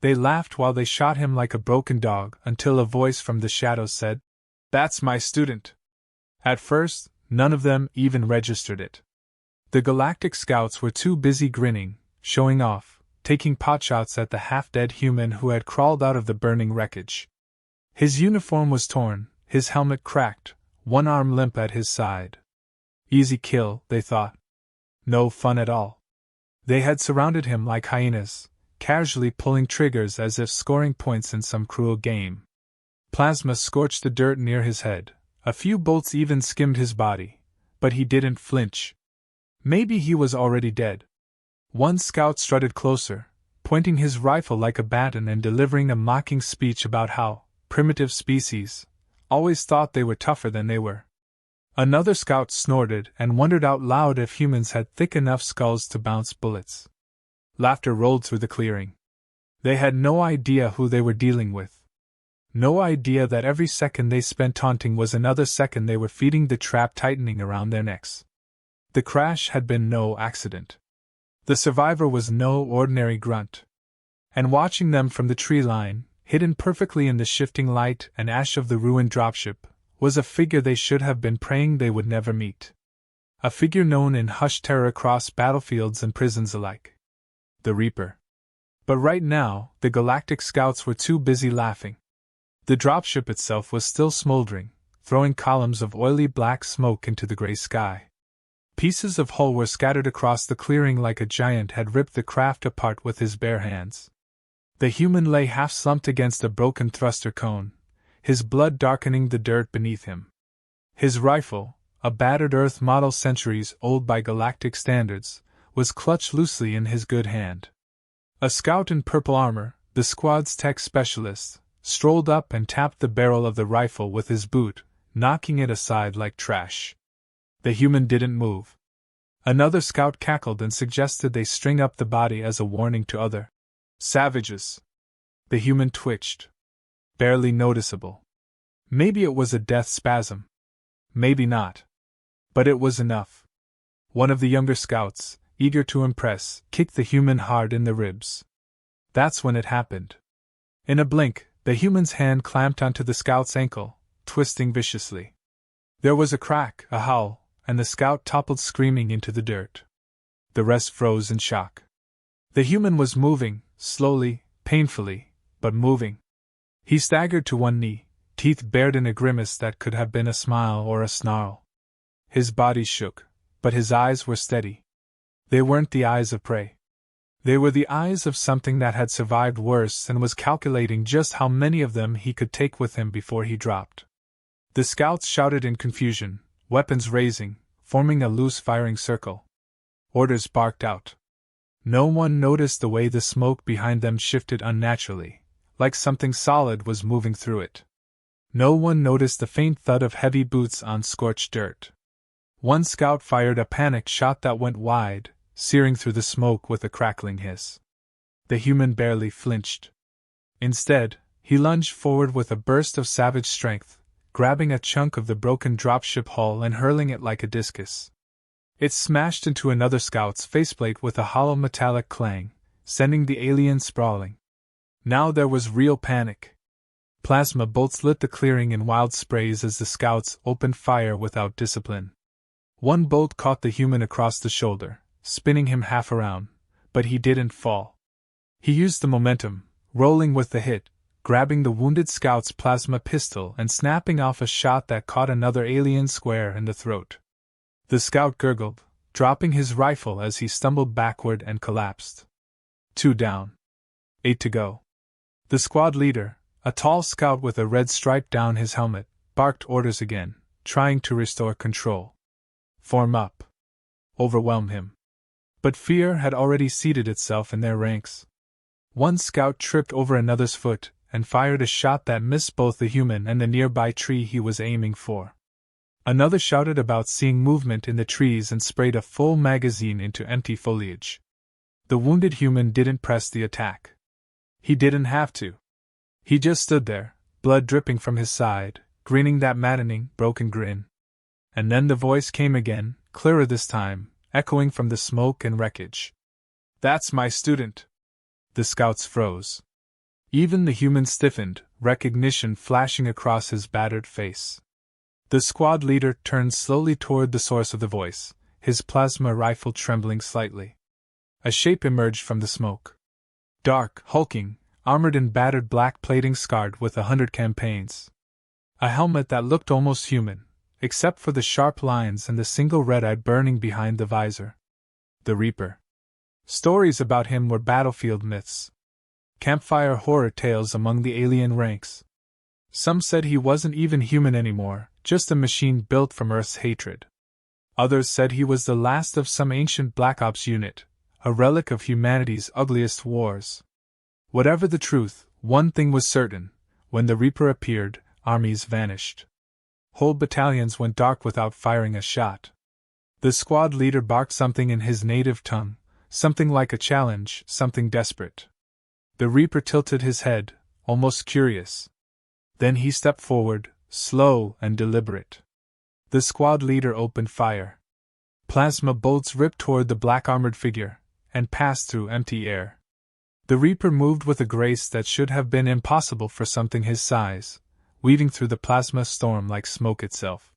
They laughed while they shot him like a broken dog until a voice from the shadows said, "That's my student." At first, none of them even registered it. The Galactic Scouts were too busy grinning, showing off, taking potshots at the half-dead human who had crawled out of the burning wreckage. His uniform was torn, his helmet cracked, one arm limp at his side. Easy kill, they thought. No fun at all. They had surrounded him like hyenas, casually pulling triggers as if scoring points in some cruel game. Plasma scorched the dirt near his head, a few bolts even skimmed his body, but he didn't flinch. Maybe he was already dead. One scout strutted closer, pointing his rifle like a baton and delivering a mocking speech about how primitive species always thought they were tougher than they were. Another scout snorted and wondered out loud if humans had thick enough skulls to bounce bullets. Laughter rolled through the clearing. They had no idea who they were dealing with. No idea that every second they spent taunting was another second they were feeding the trap tightening around their necks. The crash had been no accident. The survivor was no ordinary grunt. And watching them from the tree line, hidden perfectly in the shifting light and ash of the ruined dropship, was a figure they should have been praying they would never meet. A figure known in hushed terror across battlefields and prisons alike. The Reaper. But right now, the Galactic Scouts were too busy laughing. The dropship itself was still smoldering, throwing columns of oily black smoke into the gray sky. Pieces of hull were scattered across the clearing like a giant had ripped the craft apart with his bare hands. The human lay half-slumped against a broken thruster cone, his blood darkening the dirt beneath him. His rifle, a battered Earth model centuries old by galactic standards, was clutched loosely in his good hand. A scout in purple armor, the squad's tech specialist, strolled up and tapped the barrel of the rifle with his boot, knocking it aside like trash. The human didn't move. Another scout cackled and suggested they string up the body as a warning to other savages. The human twitched. Barely noticeable. Maybe it was a death spasm. Maybe not. But it was enough. One of the younger scouts, eager to impress, kicked the human hard in the ribs. That's when it happened. In a blink, the human's hand clamped onto the scout's ankle, twisting viciously. There was a crack, a howl, and the scout toppled screaming into the dirt. The rest froze in shock. The human was moving, slowly, painfully, but moving. He staggered to one knee, teeth bared in a grimace that could have been a smile or a snarl. His body shook, but his eyes were steady. They weren't the eyes of prey. They were the eyes of something that had survived worse and was calculating just how many of them he could take with him before he dropped. The scouts shouted in confusion, weapons raising, forming a loose firing circle. Orders barked out. No one noticed the way the smoke behind them shifted unnaturally, like something solid was moving through it. No one noticed the faint thud of heavy boots on scorched dirt. One scout fired a panic shot that went wide, searing through the smoke with a crackling hiss. The human barely flinched. Instead, he lunged forward with a burst of savage strength, grabbing a chunk of the broken dropship hull and hurling it like a discus. It smashed into another scout's faceplate with a hollow metallic clang, sending the alien sprawling. Now there was real panic. Plasma bolts lit the clearing in wild sprays as the scouts opened fire without discipline. One bolt caught the human across the shoulder, spinning him half around, but he didn't fall. He used the momentum, rolling with the hit, grabbing the wounded scout's plasma pistol and snapping off a shot that caught another alien square in the throat. The scout gurgled, dropping his rifle as he stumbled backward and collapsed. 2 down. 8 to go. The squad leader, a tall scout with a red stripe down his helmet, barked orders again, trying to restore control. Form up. Overwhelm him. But fear had already seated itself in their ranks. One scout tripped over another's foot and fired a shot that missed both the human and the nearby tree he was aiming for. Another shouted about seeing movement in the trees and sprayed a full magazine into empty foliage. The wounded human didn't press the attack. He didn't have to. He just stood there, blood dripping from his side, grinning that maddening, broken grin. And then the voice came again, clearer this time, echoing from the smoke and wreckage. "That's my student." The scouts froze. Even the human stiffened, recognition flashing across his battered face. The squad leader turned slowly toward the source of the voice, his plasma rifle trembling slightly. A shape emerged from the smoke. Dark, hulking, armored in battered black plating scarred with 100 campaigns. A helmet that looked almost human, except for the sharp lines and the single red eye burning behind the visor. The Reaper. Stories about him were battlefield myths. Campfire horror tales among the alien ranks. Some said he wasn't even human anymore, just a machine built from Earth's hatred. Others said he was the last of some ancient Black Ops unit, a relic of humanity's ugliest wars. Whatever the truth, one thing was certain: when the Reaper appeared, armies vanished. Whole battalions went dark without firing a shot. The squad leader barked something in his native tongue, something like a challenge, something desperate. The Reaper tilted his head, almost curious. Then he stepped forward, slow and deliberate. The squad leader opened fire. Plasma bolts ripped toward the black-armored figure, and passed through empty air. The Reaper moved with a grace that should have been impossible for something his size, weaving through the plasma storm like smoke itself.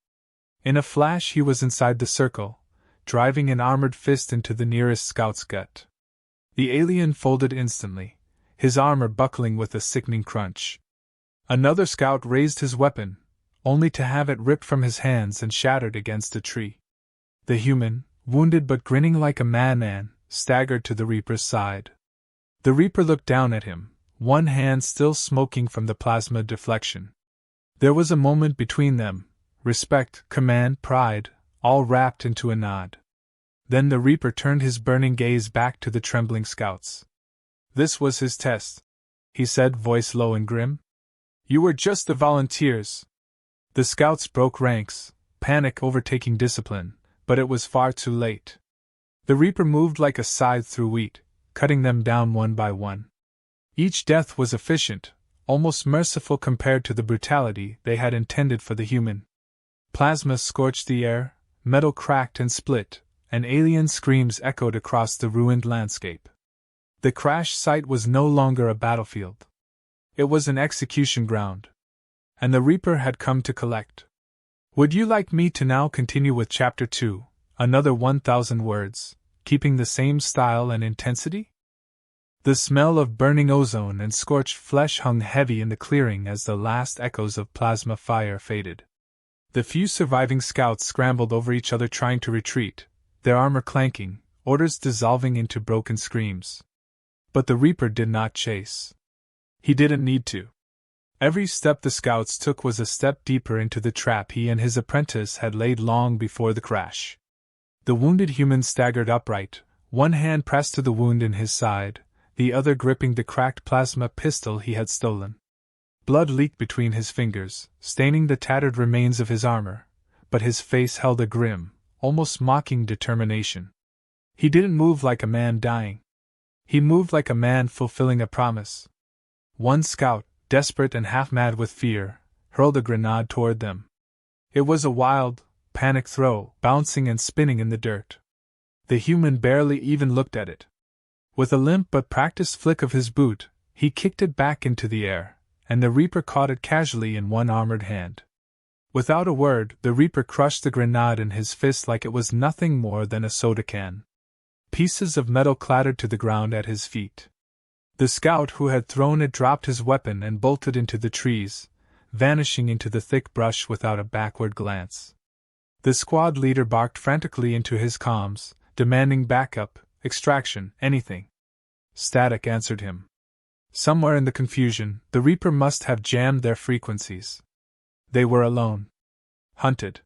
In a flash he was inside the circle, driving an armored fist into the nearest scout's gut. The alien folded instantly, his armor buckling with a sickening crunch. Another scout raised his weapon, only to have it ripped from his hands and shattered against a tree. The human, wounded but grinning like a madman, staggered to the Reaper's side. The Reaper looked down at him, one hand still smoking from the plasma deflection. There was a moment between them, respect, command, pride, all wrapped into a nod. Then the Reaper turned his burning gaze back to the trembling scouts. This was his test, he said, voice low and grim. You were just the volunteers. The scouts broke ranks, panic overtaking discipline, but it was far too late. The Reaper moved like a scythe through wheat, cutting them down one by one. Each death was efficient, almost merciful compared to the brutality they had intended for the human. Plasma scorched the air, metal cracked and split, and alien screams echoed across the ruined landscape. The crash site was no longer a battlefield. It was an execution ground. And the Reaper had come to collect. Would you like me to now continue with Chapter 2, another 1,000 words, keeping the same style and intensity? The smell of burning ozone and scorched flesh hung heavy in the clearing as the last echoes of plasma fire faded. The few surviving scouts scrambled over each other trying to retreat, their armor clanking, orders dissolving into broken screams. But the Reaper did not chase. He didn't need to. Every step the scouts took was a step deeper into the trap he and his apprentice had laid long before the crash. The wounded human staggered upright, one hand pressed to the wound in his side, the other gripping the cracked plasma pistol he had stolen. Blood leaked between his fingers, staining the tattered remains of his armor, but his face held a grim, almost mocking determination. He didn't move like a man dying. He moved like a man fulfilling a promise. One scout, desperate and half-mad with fear, hurled a grenade toward them. It was a wild, panic throw, bouncing and spinning in the dirt. The human barely even looked at it. With a limp but practiced flick of his boot, he kicked it back into the air, and the Reaper caught it casually in one armored hand. Without a word, the Reaper crushed the grenade in his fist like it was nothing more than a soda can. Pieces of metal clattered to the ground at his feet. The scout who had thrown it dropped his weapon and bolted into the trees, vanishing into the thick brush without a backward glance. The squad leader barked frantically into his comms, demanding backup, extraction, anything. Static answered him. Somewhere in the confusion, the Reaper must have jammed their frequencies. They were alone. Hunted.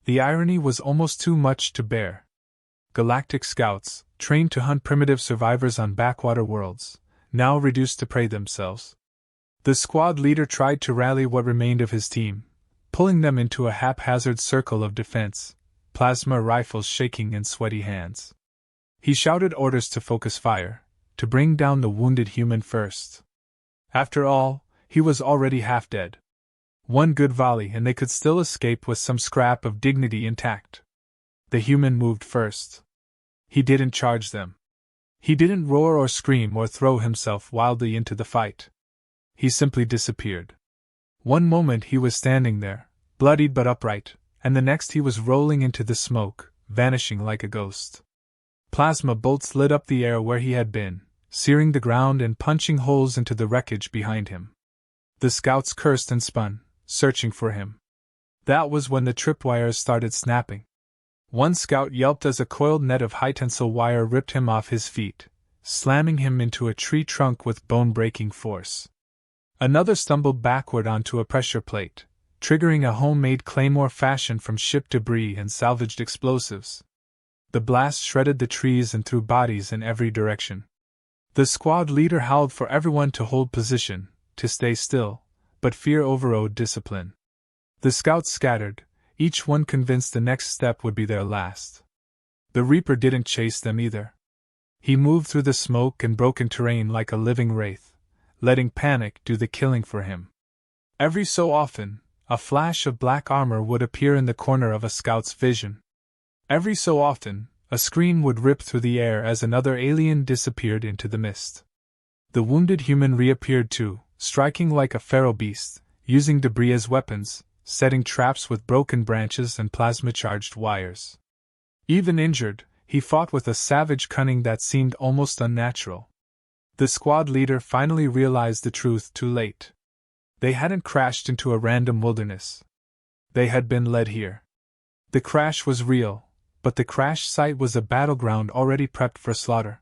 The irony was almost too much to bear. Galactic scouts, trained to hunt primitive survivors on backwater worlds, now reduced to prey themselves. The squad leader tried to rally what remained of his team, pulling them into a haphazard circle of defense, plasma rifles shaking in sweaty hands. He shouted orders to focus fire, to bring down the wounded human first. After all, he was already half dead. One good volley and they could still escape with some scrap of dignity intact. The human moved first. He didn't charge them. He didn't roar or scream or throw himself wildly into the fight. He simply disappeared. One moment he was standing there, bloodied but upright, and the next he was rolling into the smoke, vanishing like a ghost. Plasma bolts lit up the air where he had been, searing the ground and punching holes into the wreckage behind him. The scouts cursed and spun, searching for him. That was when the tripwires started snapping. One scout yelped as a coiled net of high-tensile wire ripped him off his feet, slamming him into a tree trunk with bone-breaking force. Another stumbled backward onto a pressure plate, triggering a homemade claymore fashioned from ship debris and salvaged explosives. The blast shredded the trees and threw bodies in every direction. The squad leader howled for everyone to hold position, to stay still, but fear overrode discipline. The scouts scattered, each one convinced the next step would be their last. The Reaper didn't chase them either. He moved through the smoke and broken terrain like a living wraith, letting panic do the killing for him. Every so often, a flash of black armor would appear in the corner of a scout's vision. Every so often, a scream would rip through the air as another alien disappeared into the mist. The wounded human reappeared too, striking like a feral beast, using debris as weapons, setting traps with broken branches and plasma-charged wires. Even injured, he fought with a savage cunning that seemed almost unnatural. The squad leader finally realized the truth too late. They hadn't crashed into a random wilderness. They had been led here. The crash was real, but the crash site was a battleground already prepped for slaughter.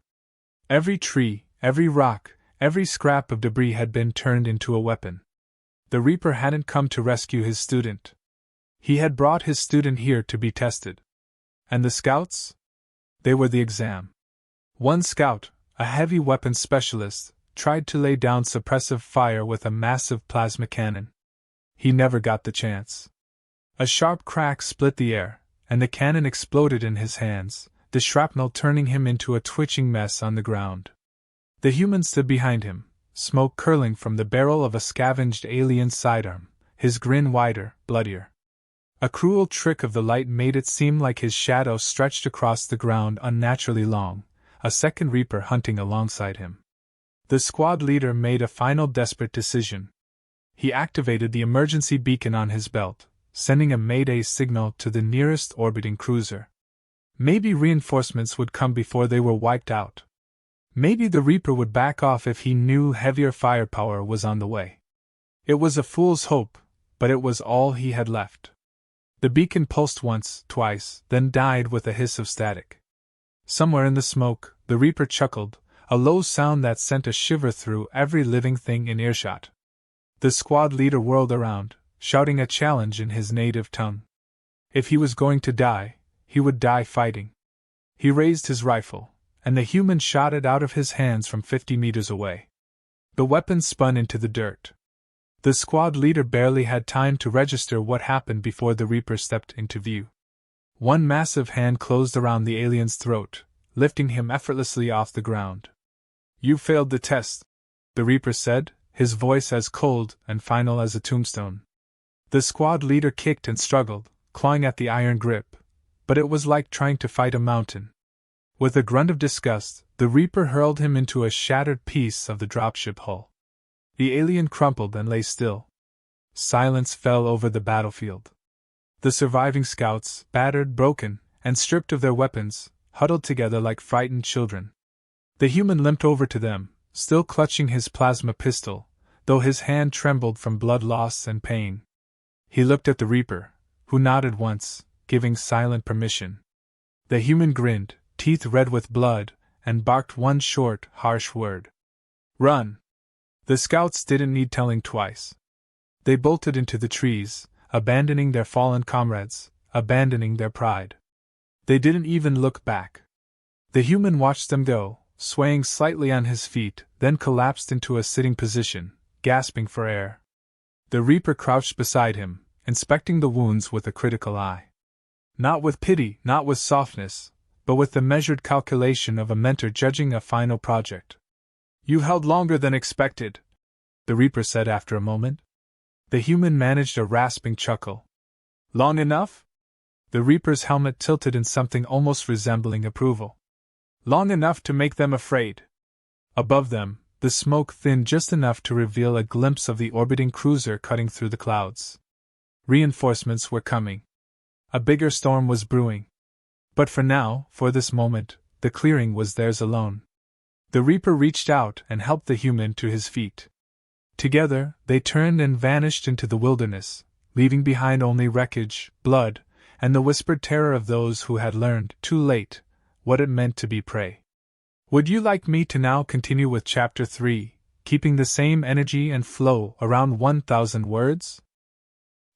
Every tree, every rock, every scrap of debris had been turned into a weapon. The Reaper hadn't come to rescue his student. He had brought his student here to be tested. And the scouts? They were the exam. One scout, a heavy weapons specialist, tried to lay down suppressive fire with a massive plasma cannon. He never got the chance. A sharp crack split the air, and the cannon exploded in his hands, the shrapnel turning him into a twitching mess on the ground. The human stood behind him, smoke curling from the barrel of a scavenged alien sidearm, his grin wider, bloodier. A cruel trick of the light made it seem like his shadow stretched across the ground unnaturally long, a second Reaper hunting alongside him. The squad leader made a final desperate decision. He activated the emergency beacon on his belt, sending a mayday signal to the nearest orbiting cruiser. Maybe reinforcements would come before they were wiped out. Maybe the Reaper would back off if he knew heavier firepower was on the way. It was a fool's hope, but it was all he had left. The beacon pulsed once, twice, then died with a hiss of static. Somewhere in the smoke, the Reaper chuckled, a low sound that sent a shiver through every living thing in earshot. The squad leader whirled around, shouting a challenge in his native tongue. If he was going to die, he would die fighting. He raised his rifle, and the human shot it out of his hands from 50 meters away. The weapon spun into the dirt. The squad leader barely had time to register what happened before the Reaper stepped into view. One massive hand closed around the alien's throat, lifting him effortlessly off the ground. "You failed the test," the Reaper said, his voice as cold and final as a tombstone. The squad leader kicked and struggled, clawing at the iron grip, but it was like trying to fight a mountain. With a grunt of disgust, the Reaper hurled him into a shattered piece of the dropship hull. The alien crumpled and lay still. Silence fell over the battlefield. The surviving scouts, battered, broken, and stripped of their weapons, huddled together like frightened children. The human limped over to them, still clutching his plasma pistol, though his hand trembled from blood loss and pain. He looked at the Reaper, who nodded once, giving silent permission. The human grinned, teeth red with blood, and barked one short, harsh word. "Run!" The scouts didn't need telling twice. They bolted into the trees, abandoning their fallen comrades, abandoning their pride. They didn't even look back. The human watched them go, swaying slightly on his feet, then collapsed into a sitting position, gasping for air. The Reaper crouched beside him, inspecting the wounds with a critical eye. Not with pity, not with softness, but with the measured calculation of a mentor judging a final project. "You held longer than expected," the Reaper said after a moment. The human managed a rasping chuckle. "Long enough?" The Reaper's helmet tilted in something almost resembling approval. "Long enough to make them afraid." Above them, The smoke thinned just enough to reveal a glimpse of the orbiting cruiser cutting through the clouds. Reinforcements were coming. A bigger storm was brewing. But for now, for this moment, the clearing was theirs alone. The Reaper reached out and helped the human to his feet. Together, they turned and vanished into the wilderness, leaving behind only wreckage, blood, and the whispered terror of those who had learned, too late, what it meant to be prey. Would you like me to now continue with Chapter 3, keeping the same energy and flow around 1,000 words?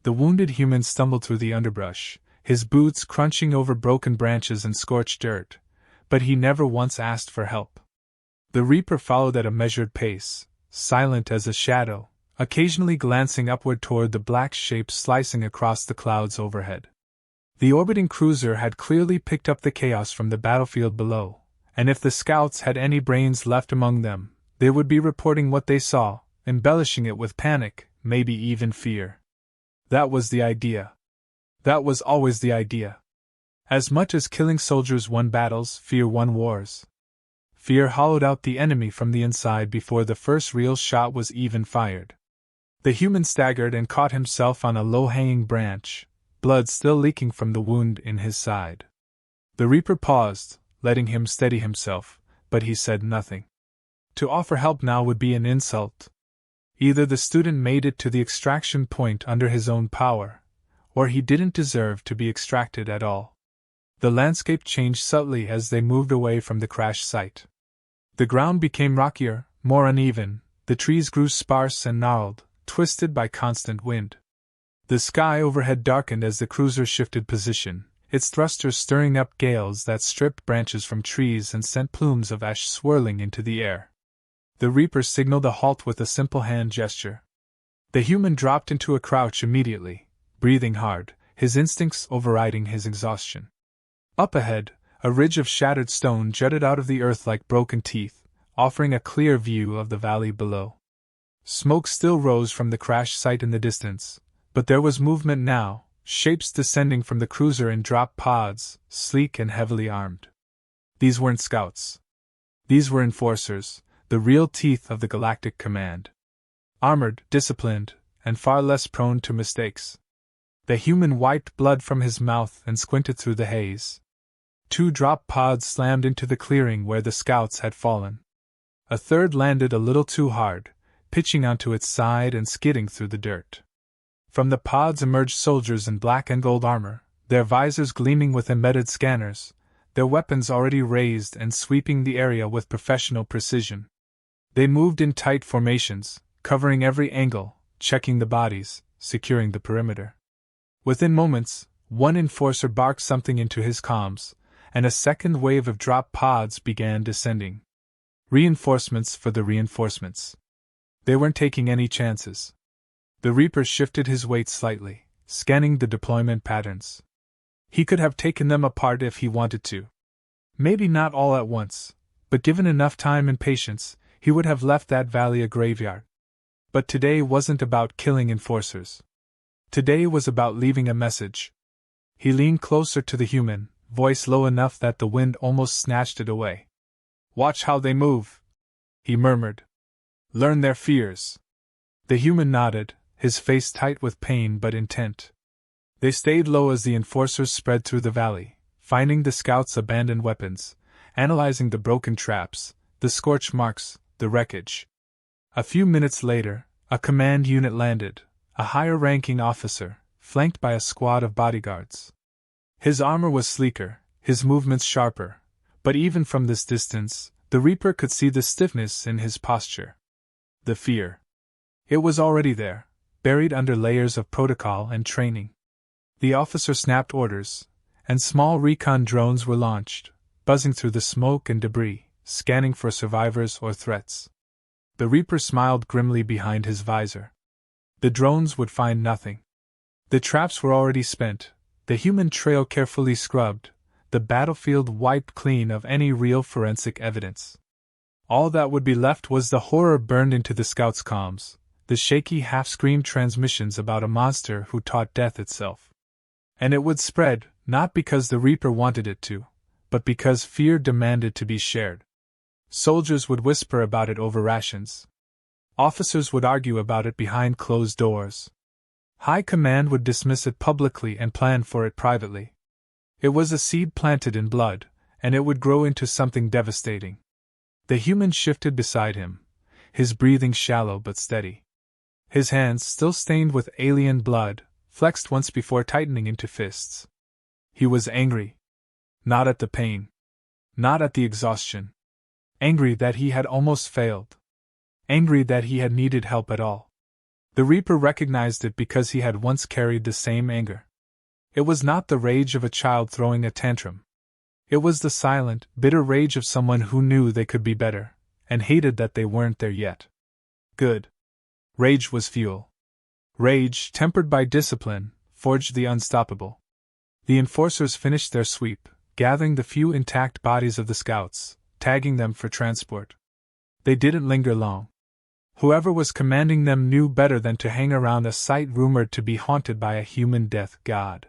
The wounded human stumbled through the underbrush, his boots crunching over broken branches and scorched dirt, but he never once asked for help. The Reaper followed at a measured pace, silent as a shadow, occasionally glancing upward toward the black shape slicing across the clouds overhead. The orbiting cruiser had clearly picked up the chaos from the battlefield below, and if the scouts had any brains left among them, they would be reporting what they saw, embellishing it with panic, maybe even fear. That was the idea. That was always the idea. As much as killing soldiers won battles, fear won wars. Fear hollowed out the enemy from the inside before the first real shot was even fired. The human staggered and caught himself on a low-hanging branch, blood still leaking from the wound in his side. The Reaper paused, letting him steady himself, but he said nothing. To offer help now would be an insult. Either the student made it to the extraction point under his own power, or he didn't deserve to be extracted at all. The landscape changed subtly as they moved away from the crash site. The ground became rockier, more uneven, the trees grew sparse and gnarled, twisted by constant wind. The sky overhead darkened as the cruiser shifted position, its thrusters stirring up gales that stripped branches from trees and sent plumes of ash swirling into the air. The Reaper signaled a halt with a simple hand gesture. The human dropped into a crouch immediately, breathing hard, his instincts overriding his exhaustion. Up ahead, a ridge of shattered stone jutted out of the earth like broken teeth, offering a clear view of the valley below. Smoke still rose from the crash site in the distance, but there was movement now, shapes descending from the cruiser in drop pods, sleek and heavily armed. These weren't scouts. These were enforcers, the real teeth of the Galactic Command. Armored, disciplined, and far less prone to mistakes. The human wiped blood from his mouth and squinted through the haze. 2 drop pods slammed into the clearing where the scouts had fallen. A third landed a little too hard, pitching onto its side and skidding through the dirt. From the pods emerged soldiers in black and gold armor, their visors gleaming with embedded scanners, their weapons already raised and sweeping the area with professional precision. They moved in tight formations, covering every angle, checking the bodies, securing the perimeter. Within moments, one enforcer barked something into his comms, and a second wave of drop pods began descending. Reinforcements for the reinforcements. They weren't taking any chances. The Reaper shifted his weight slightly, scanning the deployment patterns. He could have taken them apart if he wanted to. Maybe not all at once, but given enough time and patience, he would have left that valley a graveyard. But today wasn't about killing enforcers. Today was about leaving a message. He leaned closer to the human, voice low enough that the wind almost snatched it away. "Watch how they move," he murmured. "Learn their fears." The human nodded, his face tight with pain but intent. They stayed low as the enforcers spread through the valley, finding the scouts' abandoned weapons, analyzing the broken traps, the scorch marks, the wreckage. A few minutes later, a command unit landed, a higher-ranking officer, flanked by a squad of bodyguards. His armor was sleeker, his movements sharper, but even from this distance, the Reaper could see the stiffness in his posture. The fear. It was already there, buried under layers of protocol and training. The officer snapped orders, and small recon drones were launched, buzzing through the smoke and debris, scanning for survivors or threats. The Reaper smiled grimly behind his visor. The drones would find nothing. The traps were already spent, the human trail carefully scrubbed, the battlefield wiped clean of any real forensic evidence. All that would be left was the horror burned into the scouts' comms, the shaky half-screamed transmissions about a monster who taught death itself. And it would spread, not because the Reaper wanted it to, but because fear demanded to be shared. Soldiers would whisper about it over rations. Officers would argue about it behind closed doors. High Command would dismiss it publicly and plan for it privately. It was a seed planted in blood, and it would grow into something devastating. The human shifted beside him, his breathing shallow but steady. His hands, still stained with alien blood, flexed once before tightening into fists. He was angry. Not at the pain. Not at the exhaustion. Angry that he had almost failed. Angry that he had needed help at all. The Reaper recognized it because he had once carried the same anger. It was not the rage of a child throwing a tantrum. It was the silent, bitter rage of someone who knew they could be better, and hated that they weren't there yet. Good. Rage was fuel. Rage, tempered by discipline, forged the unstoppable. The enforcers finished their sweep, gathering the few intact bodies of the scouts, tagging them for transport. They didn't linger long. Whoever was commanding them knew better than to hang around a site rumored to be haunted by a human death god.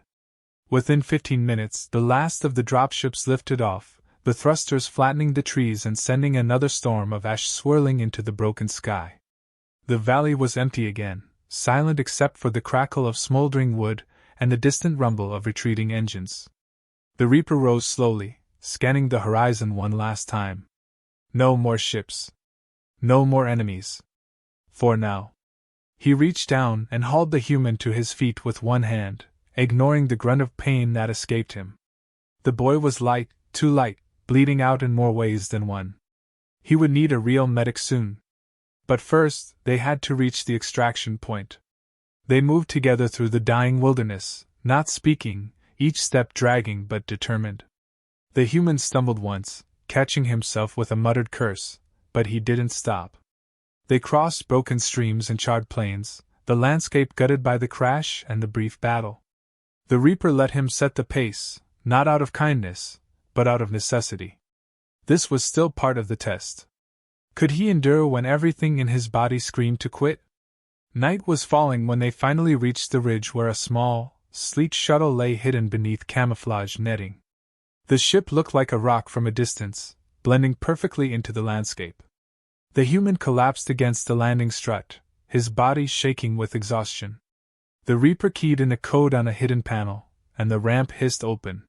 Within 15 minutes, the last of the dropships lifted off, the thrusters flattening the trees and sending another storm of ash swirling into the broken sky. The valley was empty again, silent except for the crackle of smoldering wood and the distant rumble of retreating engines. The Reaper rose slowly, scanning the horizon one last time. No more ships. No more enemies. For now. He reached down and hauled the human to his feet with one hand, ignoring the grunt of pain that escaped him. The boy was light, too light, bleeding out in more ways than one. He would need a real medic soon. But first, they had to reach the extraction point. They moved together through the dying wilderness, not speaking, each step dragging but determined. The human stumbled once, catching himself with a muttered curse, but he didn't stop. They crossed broken streams and charred plains, the landscape gutted by the crash and the brief battle. The Reaper let him set the pace, not out of kindness, but out of necessity. This was still part of the test. Could he endure when everything in his body screamed to quit? Night was falling when they finally reached the ridge where a small, sleek shuttle lay hidden beneath camouflage netting. The ship looked like a rock from a distance, blending perfectly into the landscape. The human collapsed against the landing strut, his body shaking with exhaustion. The Reaper keyed in a code on a hidden panel, and the ramp hissed open.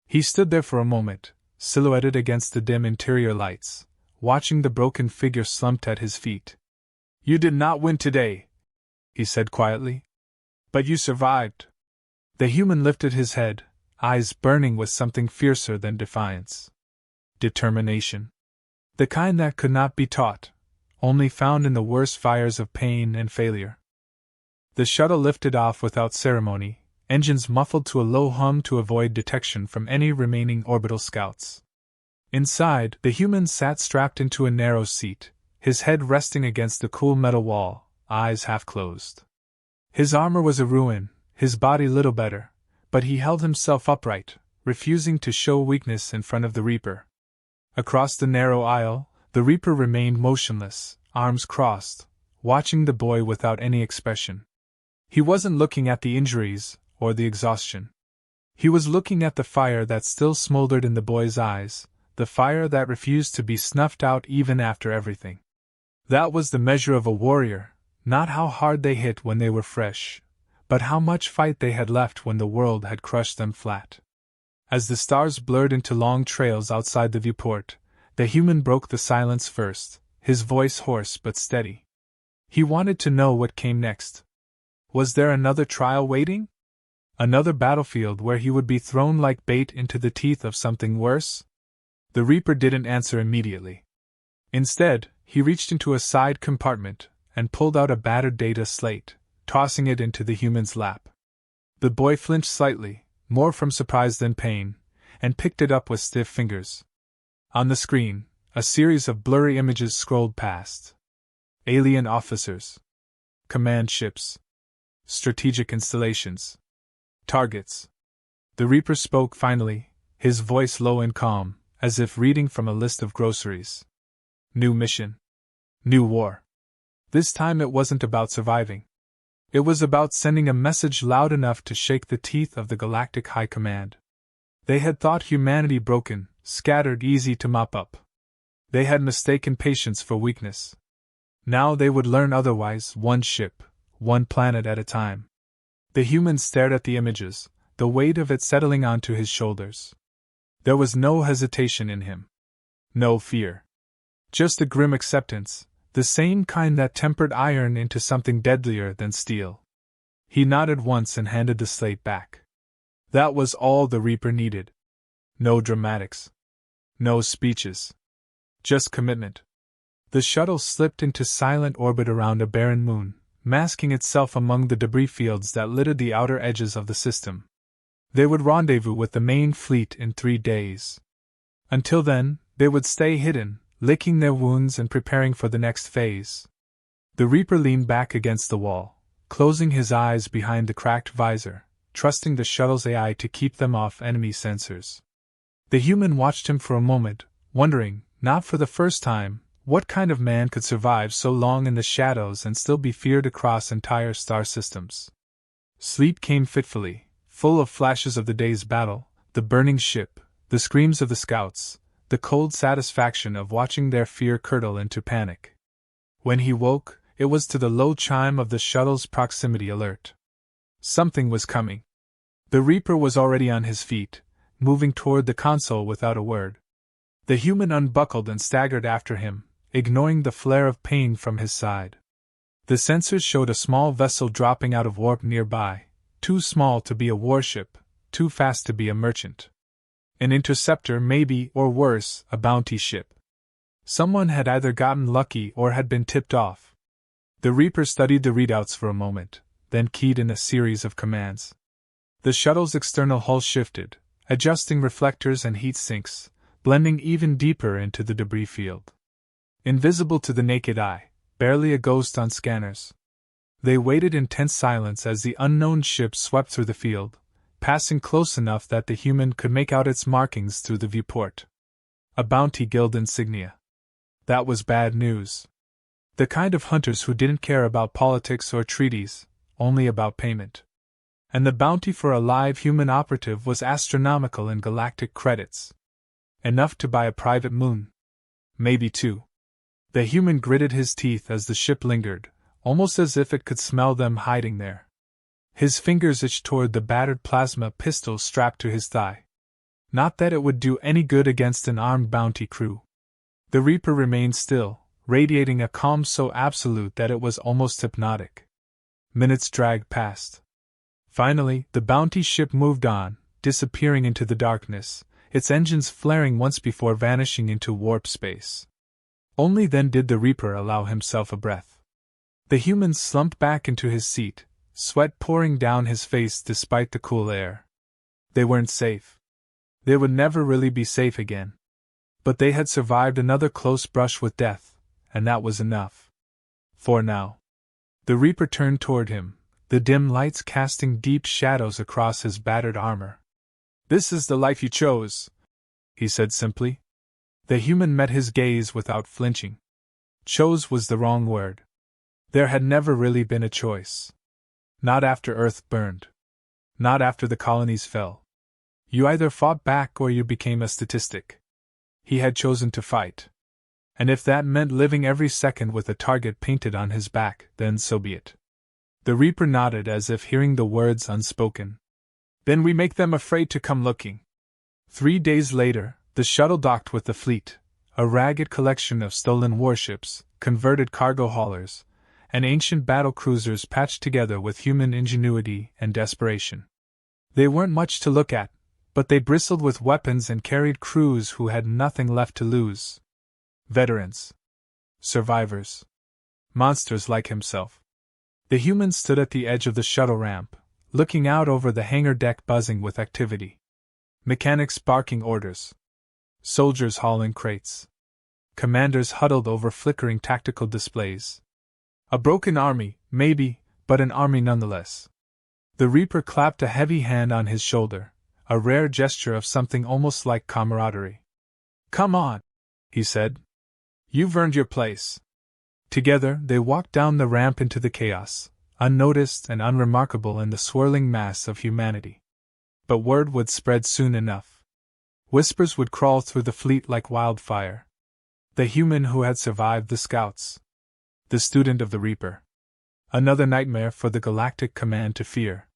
He stood there for a moment, silhouetted against the dim interior lights, watching the broken figure slumped at his feet. "You did not win today," he said quietly. "But you survived." The human lifted his head, eyes burning with something fiercer than defiance. Determination. The kind that could not be taught, only found in the worst fires of pain and failure. The shuttle lifted off without ceremony, engines muffled to a low hum to avoid detection from any remaining orbital scouts. Inside, the human sat strapped into a narrow seat, his head resting against the cool metal wall, eyes half closed. His armor was a ruin, his body little better, but he held himself upright, refusing to show weakness in front of the Reaper. Across the narrow aisle, the Reaper remained motionless, arms crossed, watching the boy without any expression. He wasn't looking at the injuries, or the exhaustion. He was looking at the fire that still smoldered in the boy's eyes, the fire that refused to be snuffed out even after everything. That was the measure of a warrior, not how hard they hit when they were fresh, but how much fight they had left when the world had crushed them flat. As the stars blurred into long trails outside the viewport, the human broke the silence first, his voice hoarse but steady. He wanted to know what came next. Was there another trial waiting? Another battlefield where he would be thrown like bait into the teeth of something worse? The Reaper didn't answer immediately. Instead, he reached into a side compartment and pulled out a battered data slate, tossing it into the human's lap. The boy flinched slightly, more from surprise than pain, and picked it up with stiff fingers. On the screen, a series of blurry images scrolled past. Alien officers. Command ships. Strategic installations. Targets. The Reaper spoke finally, his voice low and calm, as if reading from a list of groceries. New mission. New war. This time it wasn't about surviving. It was about sending a message loud enough to shake the teeth of the Galactic High Command. They had thought humanity broken, scattered, easy to mop up. They had mistaken patience for weakness. Now they would learn otherwise, one ship, one planet at a time. The human stared at the images, the weight of it settling onto his shoulders. There was no hesitation in him. No fear. Just a grim acceptance, the same kind that tempered iron into something deadlier than steel. He nodded once and handed the slate back. That was all the Reaper needed. No dramatics. No speeches. Just commitment. The shuttle slipped into silent orbit around a barren moon, masking itself among the debris fields that littered the outer edges of the system. They would rendezvous with the main fleet in 3 days. Until then, they would stay hidden, licking their wounds and preparing for the next phase. The Reaper leaned back against the wall, closing his eyes behind the cracked visor, trusting the shuttle's AI to keep them off enemy sensors. The human watched him for a moment, wondering, not for the first time, what kind of man could survive so long in the shadows and still be feared across entire star systems. Sleep came fitfully, full of flashes of the day's battle, the burning ship, the screams of the scouts, the cold satisfaction of watching their fear curdle into panic. When he woke, it was to the low chime of the shuttle's proximity alert. Something was coming. The Reaper was already on his feet, moving toward the console without a word. The human unbuckled and staggered after him, ignoring the flare of pain from his side. The sensors showed a small vessel dropping out of warp nearby, too small to be a warship, too fast to be a merchant. An interceptor maybe, or worse, a bounty ship. Someone had either gotten lucky or had been tipped off. The Reaper studied the readouts for a moment, then keyed in a series of commands. The shuttle's external hull shifted, adjusting reflectors and heat sinks, blending even deeper into the debris field. Invisible to the naked eye, barely a ghost on scanners. They waited in tense silence as the unknown ship swept through the field, passing close enough that the human could make out its markings through the viewport. A Bounty Guild insignia. That was bad news. The kind of hunters who didn't care about politics or treaties, only about payment. And the bounty for a live human operative was astronomical in galactic credits. Enough to buy a private moon. Maybe 2. The human gritted his teeth as the ship lingered, almost as if it could smell them hiding there. His fingers itched toward the battered plasma pistol strapped to his thigh. Not that it would do any good against an armed bounty crew. The Reaper remained still, radiating a calm so absolute that it was almost hypnotic. Minutes dragged past. Finally, the bounty ship moved on, disappearing into the darkness, its engines flaring once before vanishing into warp space. Only then did the Reaper allow himself a breath. The human slumped back into his seat, sweat pouring down his face despite the cool air. They weren't safe. They would never really be safe again. But they had survived another close brush with death, and that was enough. For now. The Reaper turned toward him, the dim lights casting deep shadows across his battered armor. "This is the life you chose," he said simply. The human met his gaze without flinching. Chose was the wrong word. There had never really been a choice. Not after Earth burned. Not after the colonies fell. You either fought back or you became a statistic. He had chosen to fight. And if that meant living every second with a target painted on his back, then so be it. The Reaper nodded as if hearing the words unspoken. "Then we make them afraid to come looking." 3 days later, the shuttle docked with the fleet, a ragged collection of stolen warships, converted cargo haulers, and ancient battle cruisers patched together with human ingenuity and desperation. They weren't much to look at, but they bristled with weapons and carried crews who had nothing left to lose. Veterans. Survivors. Monsters like himself. The human stood at the edge of the shuttle ramp, looking out over the hangar deck buzzing with activity. Mechanics barking orders. Soldiers hauling crates. Commanders huddled over flickering tactical displays. A broken army, maybe, but an army nonetheless. The Reaper clapped a heavy hand on his shoulder, a rare gesture of something almost like camaraderie. "Come on," he said. "You've earned your place." Together, they walked down the ramp into the chaos, unnoticed and unremarkable in the swirling mass of humanity. But word would spread soon enough. Whispers would crawl through the fleet like wildfire. The human who had survived the scouts. The student of the Reaper. Another nightmare for the Galactic Command to fear.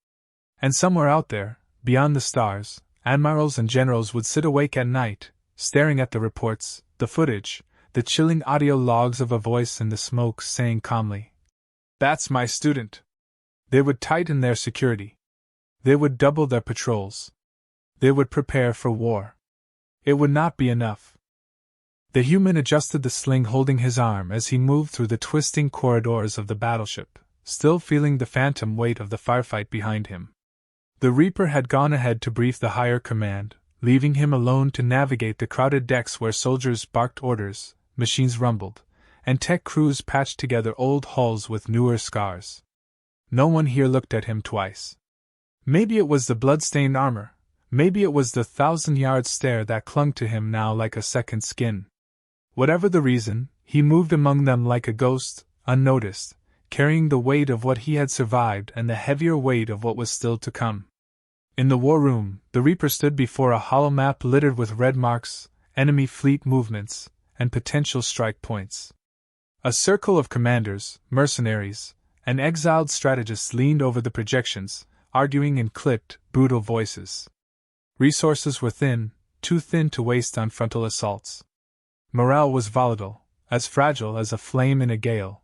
And somewhere out there, beyond the stars, admirals and generals would sit awake at night, staring at the reports, the footage, the chilling audio logs of a voice in the smoke saying calmly, "That's my student." They would tighten their security. They would double their patrols. They would prepare for war. It would not be enough. The human adjusted the sling holding his arm as he moved through the twisting corridors of the battleship, still feeling the phantom weight of the firefight behind him. The Reaper had gone ahead to brief the higher command, leaving him alone to navigate the crowded decks where soldiers barked orders, machines rumbled, and tech crews patched together old hulls with newer scars. No one here looked at him twice. Maybe it was the blood-stained armor, maybe it was the 1,000-yard stare that clung to him now like a second skin. Whatever the reason, he moved among them like a ghost, unnoticed, carrying the weight of what he had survived and the heavier weight of what was still to come. In the war room, the Reaper stood before a hollow map littered with red marks, enemy fleet movements, and potential strike points. A circle of commanders, mercenaries, and exiled strategists leaned over the projections, arguing in clipped, brutal voices. Resources were thin, too thin to waste on frontal assaults. Morale was volatile, as fragile as a flame in a gale.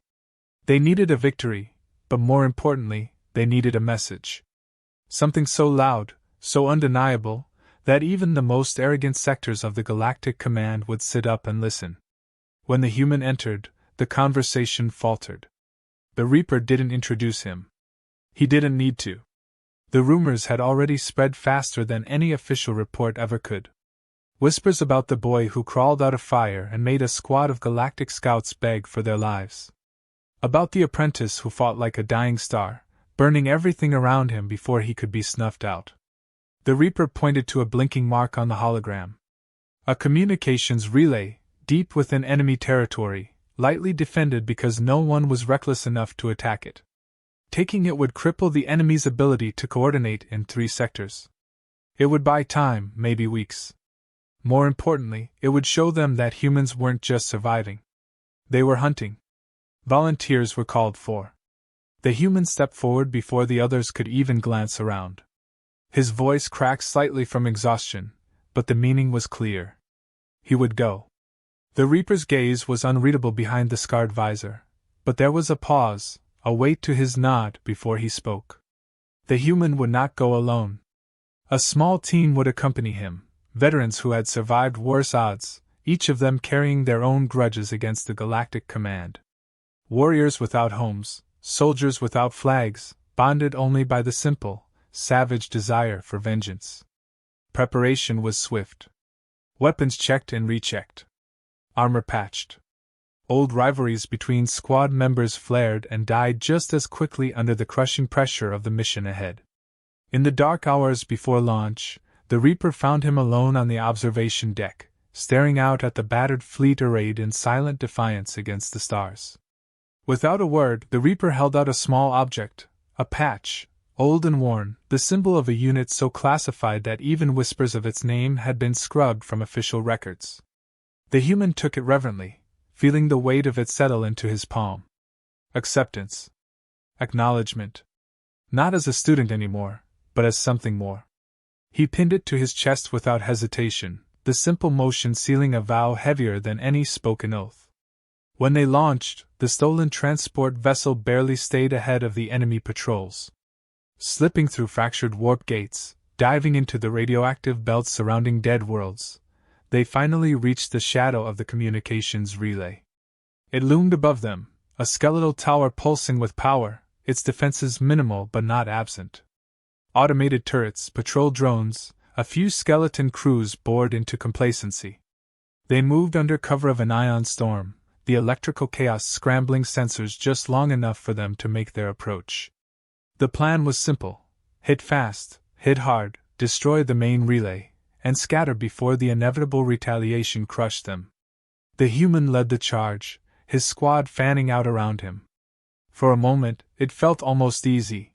They needed a victory, but more importantly, they needed a message. Something so loud, so undeniable, that even the most arrogant sectors of the Galactic Command would sit up and listen. When the human entered, the conversation faltered. The Reaper didn't introduce him. He didn't need to. The rumors had already spread faster than any official report ever could. Whispers about the boy who crawled out of fire and made a squad of Galactic scouts beg for their lives. About the apprentice who fought like a dying star, burning everything around him before he could be snuffed out. The Reaper pointed to a blinking mark on the hologram. A communications relay, deep within enemy territory, lightly defended because no one was reckless enough to attack it. Taking it would cripple the enemy's ability to coordinate in 3 sectors. It would buy time, maybe weeks. More importantly, it would show them that humans weren't just surviving. They were hunting. Volunteers were called for. The human stepped forward before the others could even glance around. His voice cracked slightly from exhaustion, but the meaning was clear. He would go. The Reaper's gaze was unreadable behind the scarred visor, but there was a pause, a weight to his nod before he spoke. The human would not go alone. A small team would accompany him, veterans who had survived worse odds, each of them carrying their own grudges against the Galactic Command. Warriors without homes, soldiers without flags, bonded only by the simple, savage desire for vengeance. Preparation was swift. Weapons checked and rechecked. Armor patched. Old rivalries between squad members flared and died just as quickly under the crushing pressure of the mission ahead. In the dark hours before launch, the Reaper found him alone on the observation deck, staring out at the battered fleet arrayed in silent defiance against the stars. Without a word, the Reaper held out a small object, a patch, old and worn, the symbol of a unit so classified that even whispers of its name had been scrubbed from official records. The human took it reverently, feeling the weight of it settle into his palm. Acceptance. Acknowledgement. Not as a student anymore, but as something more. He pinned it to his chest without hesitation, the simple motion sealing a vow heavier than any spoken oath. When they launched, the stolen transport vessel barely stayed ahead of the enemy patrols. Slipping through fractured warp gates, diving into the radioactive belts surrounding dead worlds, they finally reached the shadow of the communications relay. It loomed above them, a skeletal tower pulsing with power, its defenses minimal but not absent. Automated turrets, patrol drones, a few skeleton crews bored into complacency. They moved under cover of an ion storm, the electrical chaos scrambling sensors just long enough for them to make their approach. The plan was simple: hit fast, hit hard, destroy the main relay, and scatter before the inevitable retaliation crushed them. The human led the charge, his squad fanning out around him. For a moment, it felt almost easy.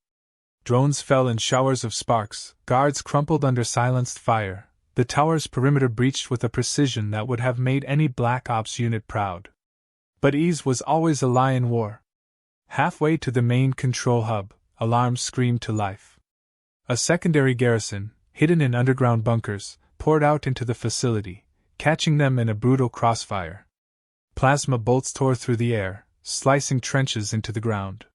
Drones fell in showers of sparks, guards crumpled under silenced fire, the tower's perimeter breached with a precision that would have made any Black Ops unit proud. But ease was always a lie in war. Halfway to the main control hub, alarms screamed to life. A secondary garrison, hidden in underground bunkers, poured out into the facility, catching them in a brutal crossfire. Plasma bolts tore through the air, slicing trenches into the ground.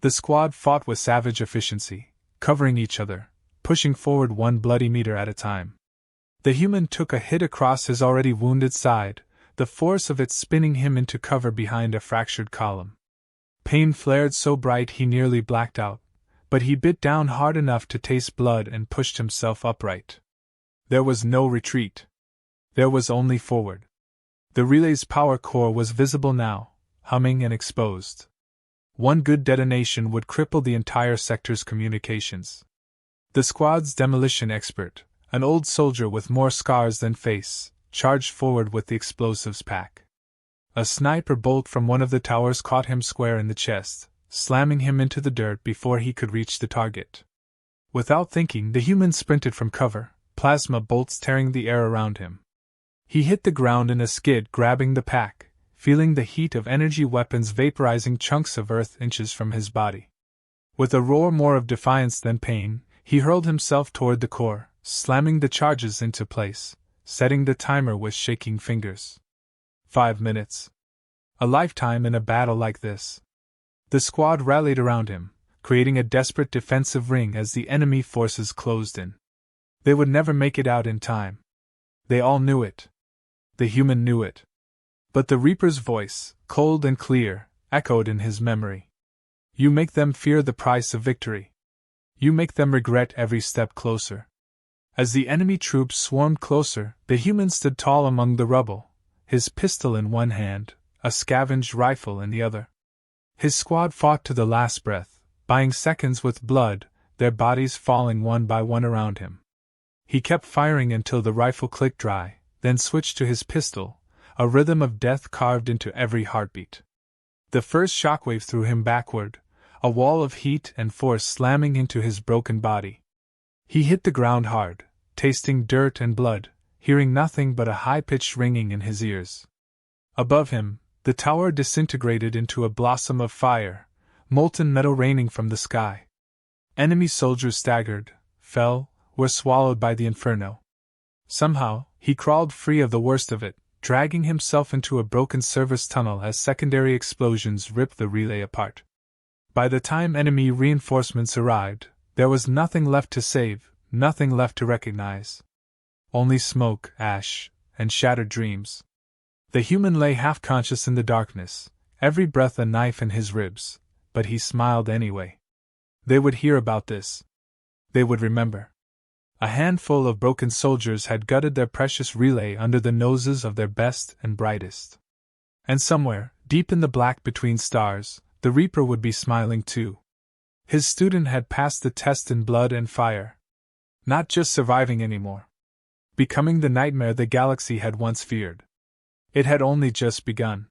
The squad fought with savage efficiency, covering each other, pushing forward 1 bloody meter at a time. The human took a hit across his already wounded side, the force of it spinning him into cover behind a fractured column. Pain flared so bright he nearly blacked out, but he bit down hard enough to taste blood and pushed himself upright. There was no retreat. There was only forward. The relay's power core was visible now, humming and exposed. One good detonation would cripple the entire sector's communications. The squad's demolition expert, an old soldier with more scars than face, charged forward with the explosives pack. A sniper bolt from one of the towers caught him square in the chest, slamming him into the dirt before he could reach the target. Without thinking, the human sprinted from cover, plasma bolts tearing the air around him. He hit the ground in a skid, grabbing the pack, feeling the heat of energy weapons vaporizing chunks of earth inches from his body. With a roar more of defiance than pain, he hurled himself toward the core, slamming the charges into place, setting the timer with shaking fingers. 5 minutes. A lifetime in a battle like this. The squad rallied around him, creating a desperate defensive ring as the enemy forces closed in. They would never make it out in time. They all knew it. The human knew it. But the Reaper's voice, cold and clear, echoed in his memory. You make them fear the price of victory. You make them regret every step closer. As the enemy troops swarmed closer, the human stood tall among the rubble, his pistol in one hand, a scavenged rifle in the other. His squad fought to the last breath, buying seconds with blood, their bodies falling one by one around him. He kept firing until the rifle clicked dry, then switched to his pistol, a rhythm of death carved into every heartbeat. The first shockwave threw him backward, a wall of heat and force slamming into his broken body. He hit the ground hard, tasting dirt and blood, hearing nothing but a high-pitched ringing in his ears. Above him, the tower disintegrated into a blossom of fire, molten metal raining from the sky. Enemy soldiers staggered, fell, were swallowed by the inferno. Somehow, he crawled free of the worst of it, dragging himself into a broken service tunnel as secondary explosions ripped the relay apart. By the time enemy reinforcements arrived, there was nothing left to save, nothing left to recognize. Only smoke, ash, and shattered dreams. The human lay half-conscious in the darkness, every breath a knife in his ribs, but he smiled anyway. They would hear about this. They would remember. A handful of broken soldiers had gutted their precious relay under the noses of their best and brightest. And somewhere, deep in the black between stars, the Reaper would be smiling too. His student had passed the test in blood and fire. Not just surviving anymore. Becoming the nightmare the galaxy had once feared. It had only just begun.